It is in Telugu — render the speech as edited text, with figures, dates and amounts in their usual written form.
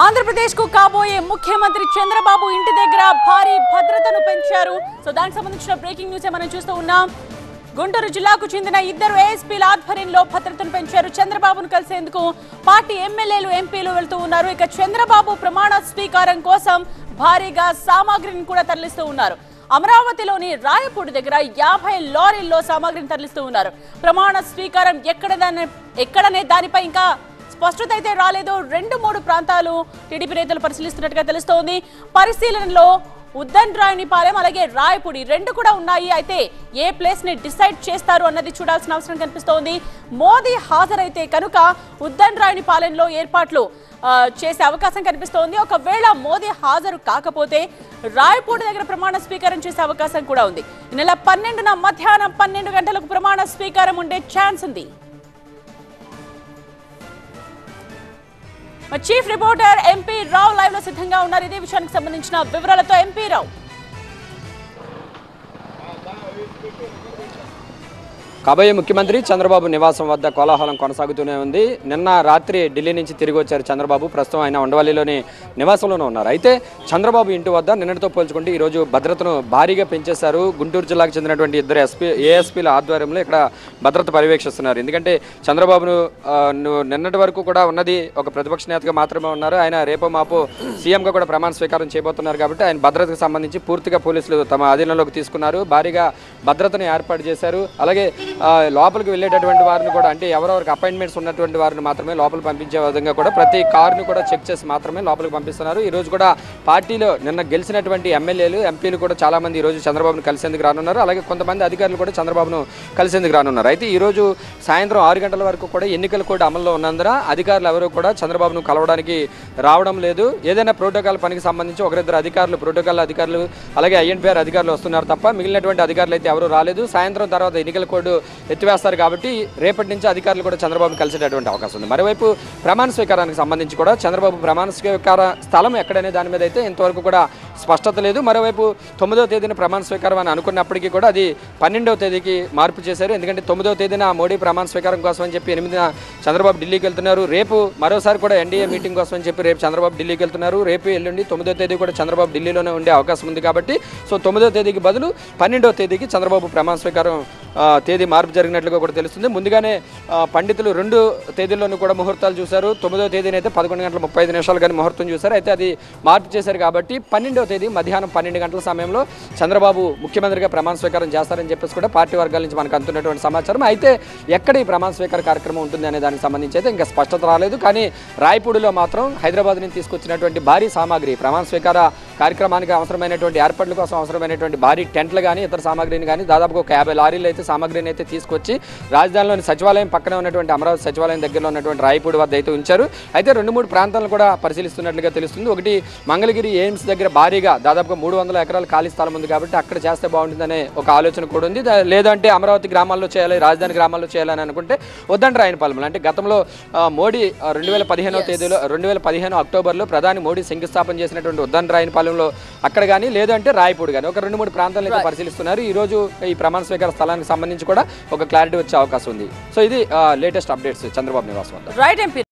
ఆంధ్రప్రదేశ్ కు కాబోయే ముఖ్యమంత్రి చంద్రబాబు ఇంటి దగ్గర భారీ భద్రతను పెంచారు. సో దానికి సంబంధించిన బ్రేకింగ్ న్యూస్ మనం చూస్తూ ఉన్నాం. గుంటూరు జిల్లాకు చెందిన ఇద్దరు ఏఎస్పీల ఆధ్వర్యంలో భద్రతను పెంచారు. చంద్రబాబును కలిసేందుకు పార్టీ ఎమ్మెల్యేలు ఎంపీలు వెళ్తూ ఉన్నారు. ఇక చంద్రబాబు ప్రమాణ స్వీకారం కోసం భారీగా సామాగ్రిని కూడా తరలిస్తూ ఉన్నారు. అమరావతిలోని రాయపూడి దగ్గర 50 లారీల్లో సామాగ్రిని తరలిస్తూ ఉన్నారు. ప్రమాణ స్వీకారం ఎక్కడనే దానిపై ఇంకా స్పష్టత అయితే రాలేదు. 2-3 ప్రాంతాలు టీడీపీ నేతలు పరిశీలిస్తున్నట్టుగా తెలుస్తోంది. పరిశీలనలో ఉద్దండ్రాయనిపాలెం అలాగే రాయపూడి రెండు కూడా ఉన్నాయి. అయితే ఏ ప్లేస్ ని డిసైడ్ చేస్తారు అన్నది చూడాల్సిన అవసరం కనిపిస్తోంది. మోదీ హాజరైతే కనుక ఉద్దండ్రాయనిపాలెంలో ఏర్పాట్లు చేసే అవకాశం కనిపిస్తోంది. ఒకవేళ మోదీ హాజరు కాకపోతే రాయపూడి దగ్గర ప్రమాణ స్వీకారం చేసే అవకాశం కూడా ఉంది. ఈ నెల 12న మధ్యాహ్నం 12 గంటలకు ప్రమాణ స్వీకారం ఉండే ఛాన్స్ ఉంది. చీఫ్ రిపోర్టర్ ఎంపీ రావు లైవ్ లో సిద్ధంగా ఉన్నారు. ఇదే విషయానికి సంబంధించిన వివరాలతో ఎంపీ రావు. కాబోయే ముఖ్యమంత్రి చంద్రబాబు నివాసం వద్ద కోలాహలం కొనసాగుతూనే ఉంది. నిన్న రాత్రి ఢిల్లీ నుంచి తిరిగి వచ్చారు చంద్రబాబు. ప్రస్తుతం ఆయన ఉండవల్లిలోని నివాసంలోనే ఉన్నారు. అయితే చంద్రబాబు ఇంటి వద్ద నిన్నటితో పోల్చుకుంటే ఈరోజు భద్రతను భారీగా పెంచేశారు. గుంటూరు జిల్లాకు చెందినటువంటి ఇద్దరు ఏఎస్పీల ఆధ్వర్యంలో ఇక్కడ భద్రత పర్యవేక్షిస్తున్నారు. ఎందుకంటే చంద్రబాబును నిన్నటి వరకు కూడా ఉన్నది ఒక ప్రతిపక్ష నేతగా మాత్రమే ఉన్నారు. ఆయన రేపో మాపో సీఎంగా కూడా ప్రమాణ స్వీకారం చేయబోతున్నారు. కాబట్టి ఆయన భద్రతకు సంబంధించి పూర్తిగా పోలీసులు తమ అధీనంలోకి తీసుకున్నారు. భారీగా భద్రతను ఏర్పాటు చేశారు. అలాగే లోపలికి వెళ్ళేటటువంటి వారిని కూడా, అంటే ఎవరెవరికి అపాయింట్మెంట్స్ ఉన్నటువంటి వారిని మాత్రమే లోపలికి పంపించే విధంగా కూడా ప్రతి కారుని కూడా చెక్ చేసి మాత్రమే లోపలికి పంపిస్తున్నారు. ఈ రోజు కూడా పార్టీలో నిన్న గెలిచినటువంటి ఎమ్మెల్యేలు ఎంపీలు కూడా చాలా మంది ఈ రోజు చంద్రబాబును కలిసేందుకు రానున్నారు. అలాగే కొంతమంది అధికారులు కూడా చంద్రబాబును కలిసేందుకు రానున్నారు. అయితే ఈ రోజు సాయంత్రం 6 గంటల వరకు కూడా ఎన్నికల కోడ్ అమల్లో ఉన్నందున అధికారులు ఎవరు కూడా చంద్రబాబును కలవడానికి రావడం లేదు. ఏదైనా ప్రోటోకాల్ పనికి సంబంధించి ఒకరిద్దరు అధికారులు, ప్రోటోకాల్ అధికారులు అలాగే ఐఎన్పిఆర్ అధికారులు వస్తున్నారు తప్ప మిగిలినటువంటి అధికారులు అయితే ఎవరు రాలేదు. సాయంత్రం తర్వాత ఎన్నికల కోడ్ ఎత్తివేస్తారు కాబట్టి రేపటి నుంచి అధికారులు కూడా చంద్రబాబును కలిసేటటువంటి అవకాశం ఉంది. మరోవైపు ప్రమాణ స్వీకారానికి సంబంధించి కూడా చంద్రబాబు ప్రమాణ స్వీకార స్థలం ఎక్కడనే దాని మీద అయితే ఇంతవరకు కూడా స్పష్టత లేదు. మరోవైపు 9వ తేదీన ప్రమాణ స్వీకారం అని అనుకున్నప్పటికీ కూడా అది 12వ తేదీకి మార్పు చేశారు. ఎందుకంటే 9వ తేదీన మోడీ ప్రమాణ స్వీకారం కోసం అని చెప్పి 8న చంద్రబాబు ఢిల్లీకి వెళ్తున్నారు. రేపు మరోసారి కూడా ఎన్డీఏ మీటింగ్ కోసం అని చెప్పి రేపు చంద్రబాబు ఢిల్లీకి వెళ్తున్నారు. రేపు ఎల్లుండి 9వ తేదీ కూడా చంద్రబాబు ఢిల్లీలోనే ఉండే అవకాశం ఉంది. కాబట్టి 9వ తేదీకి బదులు 12వ తేదీకి చంద్రబాబు ప్రమాణ స్వీకారం తేదీ మార్పు జరిగినట్లుగా కూడా తెలుస్తుంది. ముందుగానే పండితులు 2 తేదీల్లోనూ కూడా ముహూర్తాలు చూశారు. 9వ తేదీనైతే 11:35 కానీ ముహూర్తం చూశారు. అయితే అది మార్పు చేశారు కాబట్టి 12వ తేదీ మధ్యాహ్నం 12 గంటల సమయంలో చంద్రబాబు ముఖ్యమంత్రిగా ప్రమాణ స్వీకారం చేస్తారని చెప్పేసి కూడా పార్టీ వర్గాల నుంచి మనకు అందుతున్నటువంటి సమాచారం. అయితే ఎక్కడ ఈ ప్రమాణ స్వీకార కార్యక్రమం ఉంటుంది అనే దానికి సంబంధించి అయితే ఇంకా స్పష్టత రాలేదు. కానీ రాయపూడిలో మాత్రం హైదరాబాద్ నుంచి తీసుకొచ్చినటువంటి భారీ సామాగ్రి, ప్రమాణ స్వీకార కార్యక్రమానికి అవసరమైనటువంటి ఏర్పాట్ల కోసం అవసరమైనటువంటి భారీ టెంట్లు కానీ ఇతర సామాగ్రిని కానీ దాదాపుగా ఒక 50 లారీలు అయితే సామాగ్రిని అయితే తీసుకొచ్చి రాజధానిలోని సచివాలయం పక్కనే ఉన్నటువంటి అమరావతి సచివాలయం దగ్గరలో ఉన్నటువంటి రాయపూడి వద్ద అయితే ఉంచారు. అయితే 2-3 ప్రాంతాలను కూడా పరిశీలిస్తున్నట్లుగా తెలుస్తుంది. ఒకటి మంగళగిరి ఎయిమ్స్ దగ్గర భారీగా దాదాపుగా 300 ఎకరాల ఖాళీ స్థలం ఉంది కాబట్టి అక్కడ చేస్తే బాగుంటుందనే ఒక ఆలోచన కూడా ఉంది. లేదంటే అమరావతి గ్రామాల్లో చేయాలి, రాజధాని గ్రామాల్లో చేయాలని అనుకుంటే ఉద్దండ్రాయనిపాలెం, అంటే గతంలో మోడీ 2015 అక్టోబర్లో ప్రధాని మోడీ శంకుస్థాపన చేసినటువంటి ఉద్దండ్రాయనిపాలెంలో అక్కడ కానీ లేదంటే రాయపూడి కానీ ఒక 2-3 ప్రాంతాలను అయితే పరిశీలిస్తున్నారు. ఈ రోజు ఈ ప్రమాణ స్వీకార స్థలానికి సంబంధించి కూడా ఒక క్లారిటీ వచ్చే అవకాశం ఉంది. సో ఇది లేటెస్ట్ అప్డేట్స్ చంద్రబాబు నివాసం వద్ద.